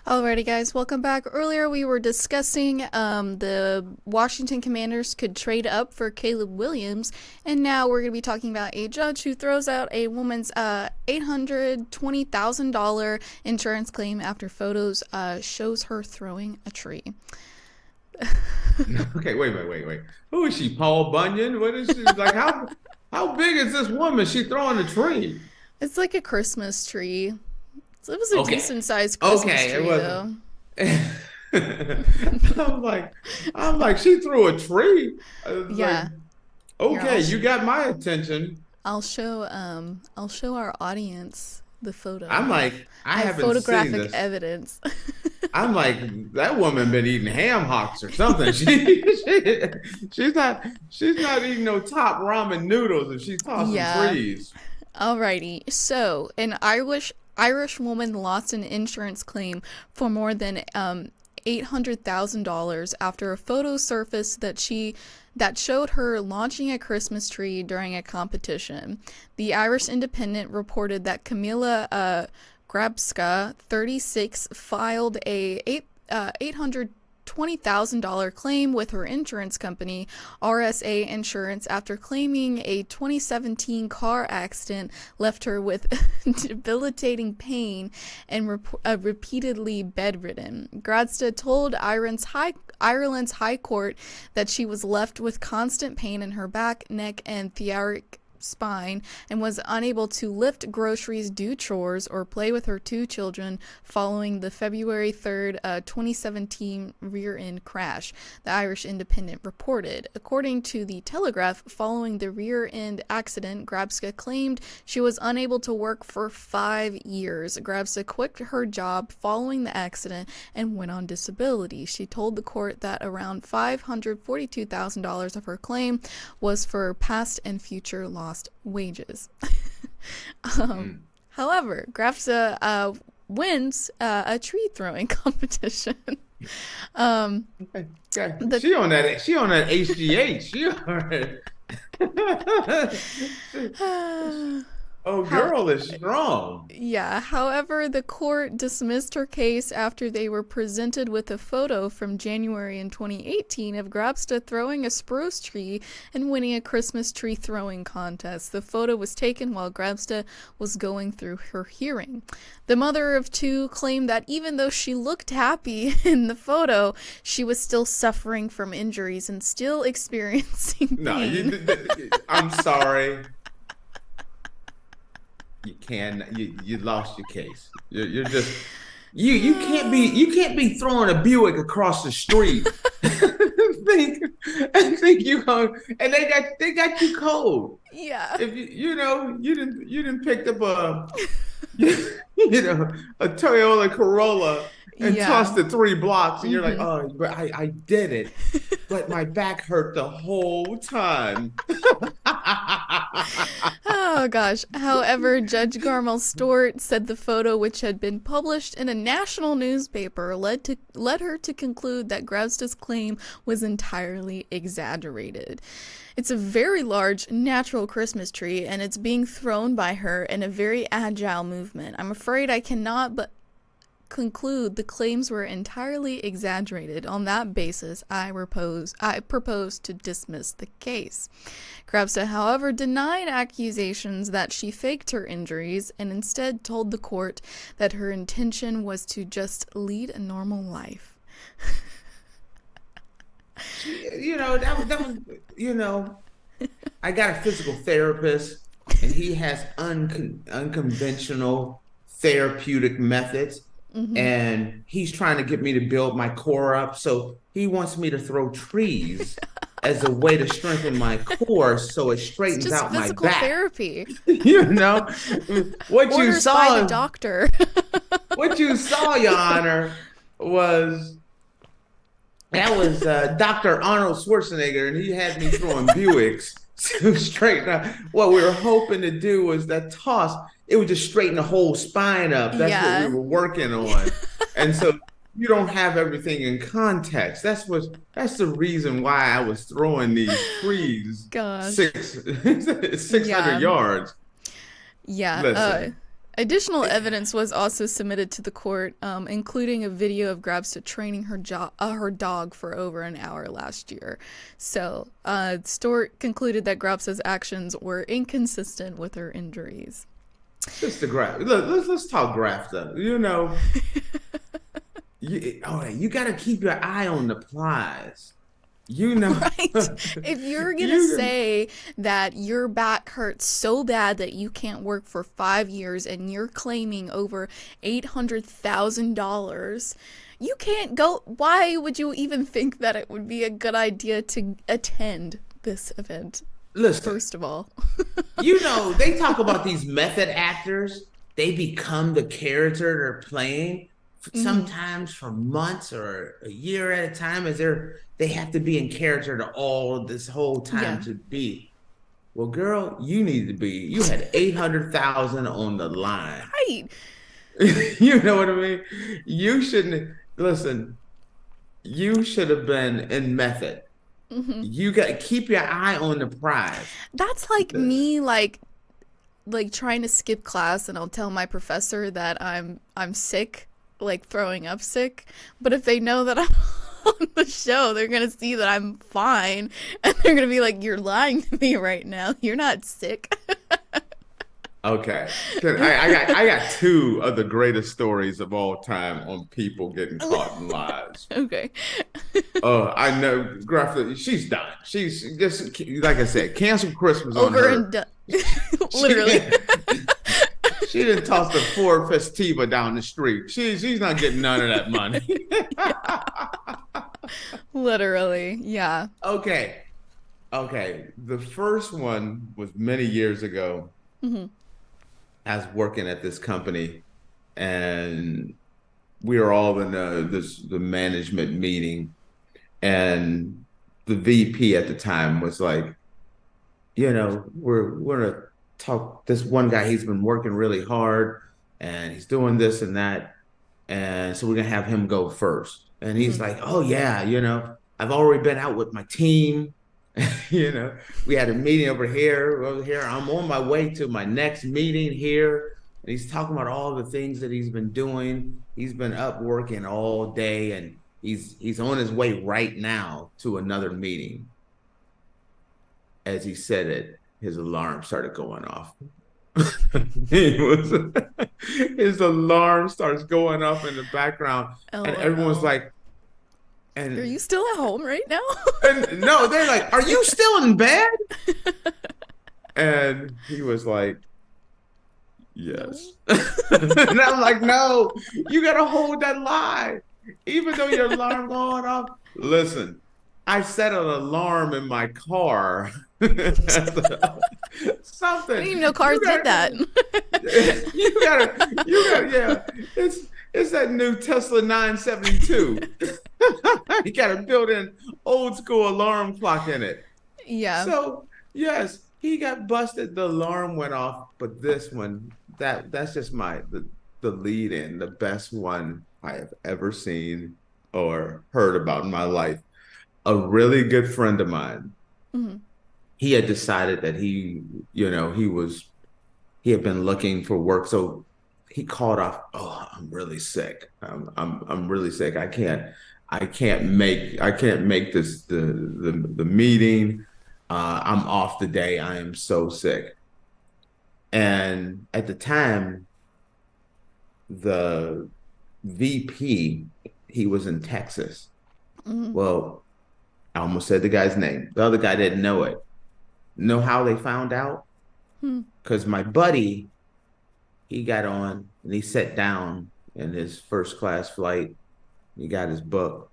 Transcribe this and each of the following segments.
Alrighty, guys, welcome back. Earlier, we were discussing the Washington Commanders could trade up for Caleb Williams, and now we're going to be talking about a judge who throws out a woman's $820,000 insurance claim after photos shows her throwing a tree. Okay, wait. Who is she? Paul Bunyan? What is she like? How big is this woman? She throwing a tree? It's like a Christmas tree. It was a Okay, decent sized Christmas okay, it tree, wasn't. though. I'm like, she threw a tree. I was like, Yeah. Here, okay, you got my attention. I'll show our audience the photo. I'm like, I I have haven't seen photographic this. evidence. I'm like, that woman been eating ham hocks or something. She's not eating no top ramen noodles if she's tossing Yeah. trees. Alrighty. So, an Irish woman lost an insurance claim for more than $800,000 after a photo surfaced that showed her launching a Christmas tree during a competition. The Irish Independent reported that Kamila Grabska, 36, filed a $820,000 claim with her insurance company, RSA Insurance, after claiming a 2017 car accident left her with debilitating pain and repeatedly bedridden. Gradsta told Ireland's High Court that she was left with constant pain in her back, neck, and thoracic spine and was unable to lift groceries, do chores, or play with her two children following the February 3rd, 2017 rear-end crash, the Irish Independent reported. According to the Telegraph, following the rear-end accident, Grabska claimed she was unable to work for 5 years. Grabska quit her job following the accident and went on disability. She told the court that around $542,000 of her claim was for past and future lost wages. Mm. However, Grafsa wins a tree throwing competition. um, Okay, okay. the She on that HGH. She on Oh, how girl is strong. Yeah, however, the court dismissed her case after they were presented with a photo from January in 2018 of Grabsta throwing a spruce tree and winning a Christmas tree throwing contest. The photo was taken while Grabsta was going through her hearing. The mother of two claimed that even though she looked happy in the photo, she was still suffering from injuries and still experiencing No, pain. I'm sorry. You lost your case. You're just you can't be throwing a Buick across the street. think think you going and they got you cold. Yeah. If you didn't pick up a a Toyota Corolla and Yeah. tossed it 3 blocks and you're like, Mm-hmm. oh, but I did it, but my back hurt the whole time. Oh gosh. However, Judge Garmel Stewart said the photo, which had been published in a national newspaper, led her to conclude that Grausta's claim was entirely exaggerated. It's a very large natural Christmas tree, and it's being thrown by her in a very agile movement. I'm afraid I cannot but conclude the claims were entirely exaggerated. On that basis, I propose to dismiss the case. Grabsa, however, denied accusations that she faked her injuries and instead told the court that her intention was to just lead a normal life. That was I got a physical therapist, and he has unconventional therapeutic methods, Mm-hmm. and he's trying to get me to build my core up. So he wants me to throw trees as a way to strengthen my core, so it It's straightens just out my physical back. therapy. You know what you Orders by the saw, doctor. Your Honor, was that was Dr. Arnold Schwarzenegger, and he had me throwing Buicks to straighten out. What we were hoping to do was that toss, it would just straighten the whole spine up. That's what we Yeah. were working on. And so you don't have everything in context. That's the reason why I was throwing these trees Gosh. 600 Yeah. yards. Yeah. Listen. Additional evidence was also submitted to the court, including a video of Grabska training her dog for over an hour last year. So, Stewart concluded that Grabska's actions were inconsistent with her injuries. Just the graph. Look, let's talk Grabska. You know, you got to keep your eye on the prize. You know, right? If you're gonna say that your back hurts so bad that you can't work for 5 years and you're claiming over $800,000, you can't go. Why would you even think that it would be a good idea to attend this event? Listen, first of all, you know, they talk about these method actors. They become the character they're playing. Sometimes for months or a year at a time, they have to be in character to all this whole time to be. Well, girl, you need to be. You had 800,000 on the line, right? You know what I mean? You shouldn't listen. You should have been in method. You got to keep your eye on the prize. That's like me, like trying to skip class, and I'll tell my professor that I'm sick. Like throwing up sick, but if they know that I'm on the show, they're gonna see that I'm fine, and they're gonna be like, "You're lying to me right now. You're not sick." Okay, I got two of the greatest stories of all time on people getting caught in lies. Okay. I know Grabska. She's done. She's just like I said, cancel Christmas on over her. And done. Literally. She didn't toss the Ford Festiva down the street. She's not getting none of that money. Literally, yeah. Okay. The first one was many years ago. I was working at this company, and we were all in the management meeting, and the VP at the time was like, you know, we're gonna talk this one guy, he's been working really hard and he's doing this and that, and so we're gonna have him go first. And he's like, oh yeah, you know, I've already been out with my team. You know, we had a meeting over here. I'm on my way to my next meeting here. And he's talking about all the things that he's been doing. He's been up working all day, and he's on his way right now to another meeting. As he said it, his alarm started going off. His alarm starts going off in the background, and everyone's like, "And are you still at home right now?" And no, they're like, "Are you still in bed?" And he was like, "Yes." And I'm like, "No, you gotta hold that lie, even though your alarm going off." Listen, I set an alarm in my car. Something. I didn't even know cars did that. You gotta, yeah. It's that new Tesla 972. You got a built-in old school alarm clock in it. Yeah. So yes, he got busted. The alarm went off, but this one, that's just the lead in, the best one I have ever seen or heard about in my life. A really good friend of mine. He had decided that he had been looking for work, so he called off. Oh, I'm really sick. I'm really sick. I can't make this the meeting. I'm off today. I am so sick. And at the time, the VP, he was in Texas. Well, I almost said the guy's name. The other guy didn't know it. Know how they found out? Because my buddy, he got on and he sat down in his first class flight. He got his book.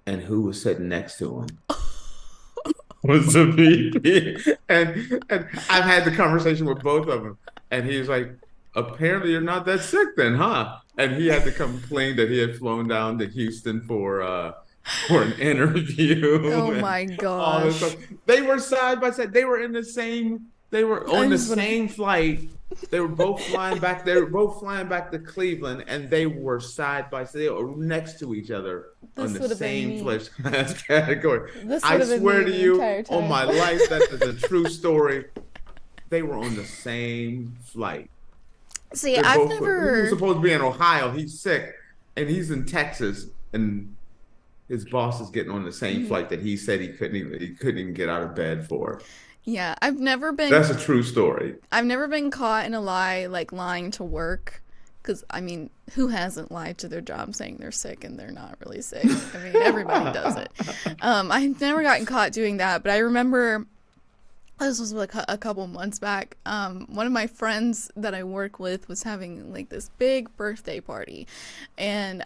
And who was sitting next to him? Was the VP. And I've had the conversation with both of them. And he was like, apparently you're not that sick then, huh? And he had to complain that he had flown down to Houston for an interview. Oh my gosh. They were side by side. They were on the same flight. They were both flying back. They were both flying back to Cleveland, and they were side by side. They were next to each other on the same first class category. I swear to you, on my life, that is a true story. they were on the same flight. See, They're I've both. He was never. supposed to be in Ohio. He's sick, and he's in Texas, and his boss is getting on the same flight that he said he couldn't even get out of bed for. Yeah, I've never been. That's a true story. I've never been caught in a lie, like lying to work. Because, I mean, who hasn't lied to their job saying they're sick and they're not really sick? I mean, everybody does it. I've never gotten caught doing that, but I remember, this was like a couple months back, one of my friends that I work with was having like this big birthday party. And,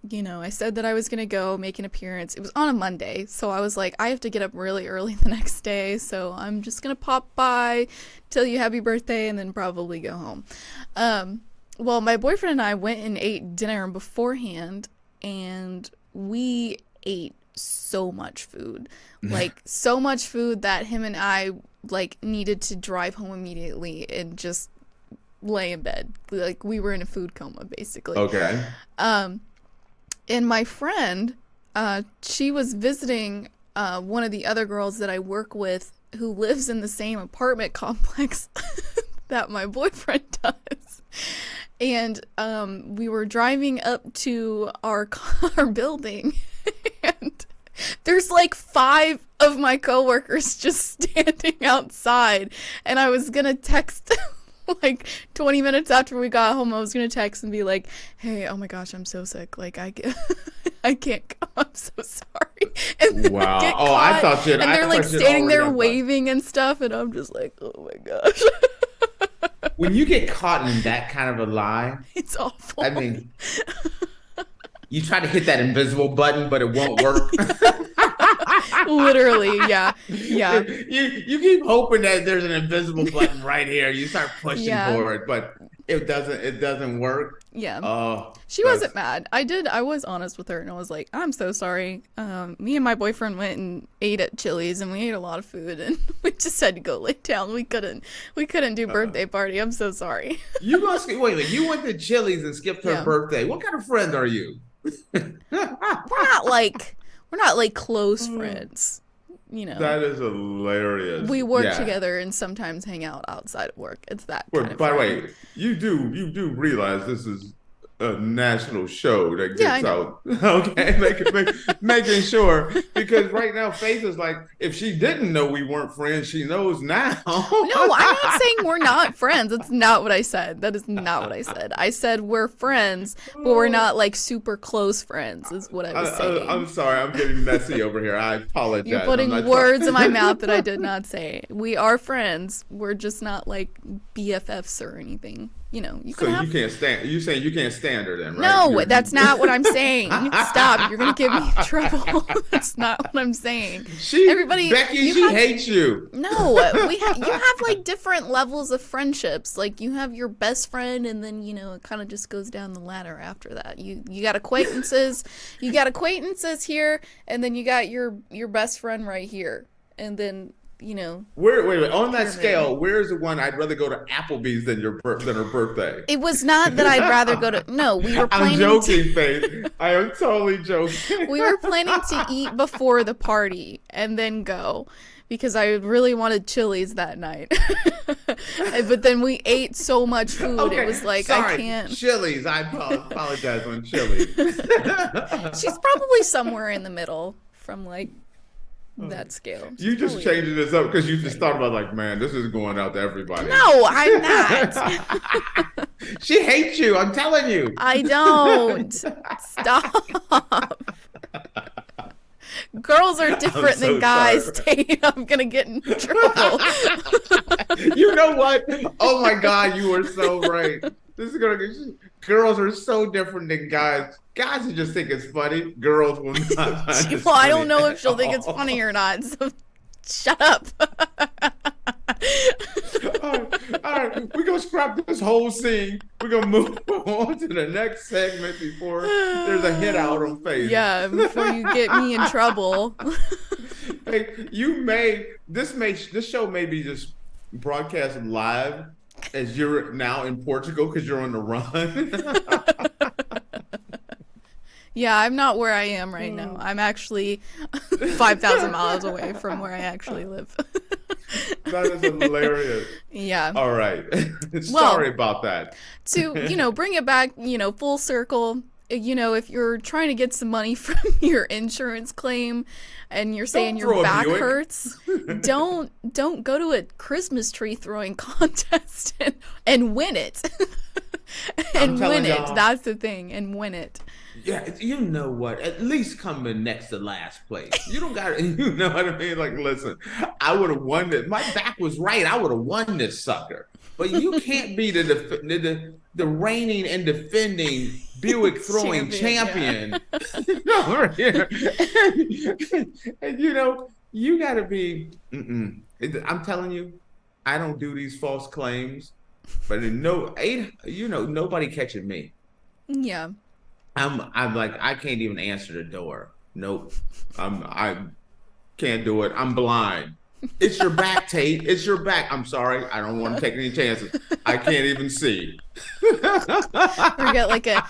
you know, I said that I was going to go make an appearance. It was on a Monday, so I was like, I have to get up really early the next day, so I'm just going to pop by, tell you happy birthday, and then probably go home. Well, my boyfriend and I went and ate dinner beforehand, and we ate so much food. Like, so much food that him and I, like, needed to drive home immediately and just lay in bed. Like, we were in a food coma, basically. Okay. And my friend, she was visiting one of the other girls that I work with who lives in the same apartment complex that my boyfriend does. And we were driving up to our building, and there's like 5 of my coworkers just standing outside. And I was gonna text like 20 minutes after we got home. I was gonna text and be like, "Hey, oh my gosh, I'm so sick. Like I can't come. I'm so sorry." And then Wow. I get Oh, caught, I thought and they're like standing there waving and stuff, and I'm just like, "Oh my gosh." When you get caught in that kind of a lie, It's awful. I mean, you try to hit that invisible button, but it won't work. Literally, yeah. You keep hoping that there's an invisible button right here. You start pushing for it, but it doesn't work. Yeah. Oh, She wasn't mad. I was honest with her, and I was like, "I'm so sorry. Me and my boyfriend went and ate at Chili's, and we ate a lot of food, and we just had to go lay down. We couldn't do birthday party. I'm so sorry." You must wait. You went to Chili's and skipped her birthday. What kind of friend are you? We're not like close friends. You know. That is hilarious. We work together and sometimes hang out outside of work. It's that kind of By the friend. way, you do realize this is a national show that gets out. Okay, making sure, because right now Faith is like, if she didn't know we weren't friends, she knows now. No, I'm not saying we're not friends. That's not what I said. That is not what I said. I said we're friends, but we're not like super close friends, is what I was saying. I'm sorry, I'm getting messy over here. I apologize. You're putting words in my mouth that I did not say. We are friends. We're just not like BFFs or anything. You know, you can't stand. You saying you can't stand her then, right? No, that's not what I'm saying. Stop! You're gonna get me in trouble. That's not what I'm saying. Becky, she hates you. No, you have like different levels of friendships. Like you have your best friend, and then it kind of just goes down the ladder after that. You got acquaintances. You got acquaintances here, and then you got your best friend right here, and then. Wait. On that scale, where's the one I'd rather go to Applebee's than her birthday? It was not that I'd rather go to. No, we were planning. I'm joking, Faith. I am totally joking. We were planning to eat before the party and then go, because I really wanted Chili's that night. But then we ate so much food, okay, it was like sorry. I can't. Chili's. I apologize on Chili's. She's probably somewhere in the middle from like. That scale. You just changing this up because you just thought about like, man, this is going out to everybody. No, I'm not. She hates you. I'm telling you. I don't. Stop. Girls are different than guys, Tate. I'm gonna get in trouble. You know what? Oh my God, you are so right. Girls are so different than guys. Guys will just think it's funny. Girls will not. Well, I don't know if she'll think it's funny or not. So shut up. All right. We're gonna scrap this whole scene. We're gonna move on to the next segment before there's a hit out on Faith. Yeah, before you get me in trouble. Hey, this show may be just broadcast live as you're now in Portugal because you're on the run. Yeah, I'm not where I am right now. I'm actually 5,000 miles away from where I actually live. That is hilarious. Yeah. All right. Sorry about that. To, bring it back, full circle, if you're trying to get some money from your insurance claim and you're saying your back hurts, don't go to a Christmas tree throwing contest and win it. And win it. That's the thing. And win it. Yeah, you know what? At least come in next to last place. You don't got to, you know what I mean? Like, listen, I would have won it. My back was right. I would have won this sucker. But you can't be the reigning and defending Buick throwing champion. Over here. And you got to be. I'm telling you, I don't do these false claims. But nobody catching me. Yeah. I'm like, I can't even answer the door. Nope. I can't do it. I'm blind. It's your back, Tate. It's your back. I'm sorry. I don't want to take any chances. I can't even see. Or get like a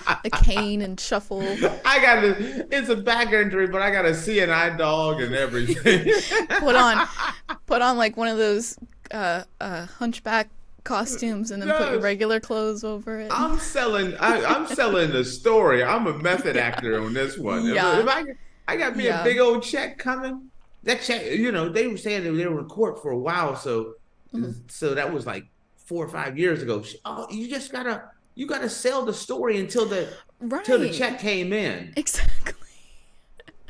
cane and shuffle. It's a back injury, but I got a CNI dog and everything. Put on like one of those hunchback costumes and then put your regular clothes over it. I'm selling the story. I'm a method actor on this one. Yeah. If I got me a big old check coming. That check, they were saying that they were in court for a while, so that was like 4 or 5 years ago. Oh, you gotta sell the story until the check came in. Exactly.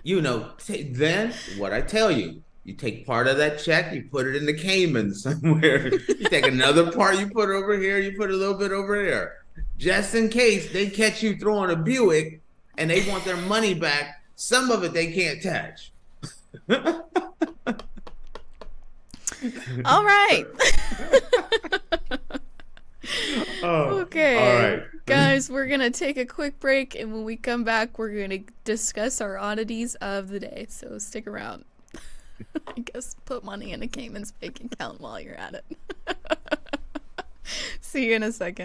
Then what I tell you. You take part of that check, you put it in the Cayman somewhere. You take another part, you put it over here, you put a little bit over there. Just in case they catch you throwing a Buick and they want their money back, some of it they can't touch. All right. Okay. All right. Guys, we're going to take a quick break, and when we come back, we're going to discuss our oddities of the day. So stick around. I guess put money in a Cayman's bank account while you're at it. See you in a second.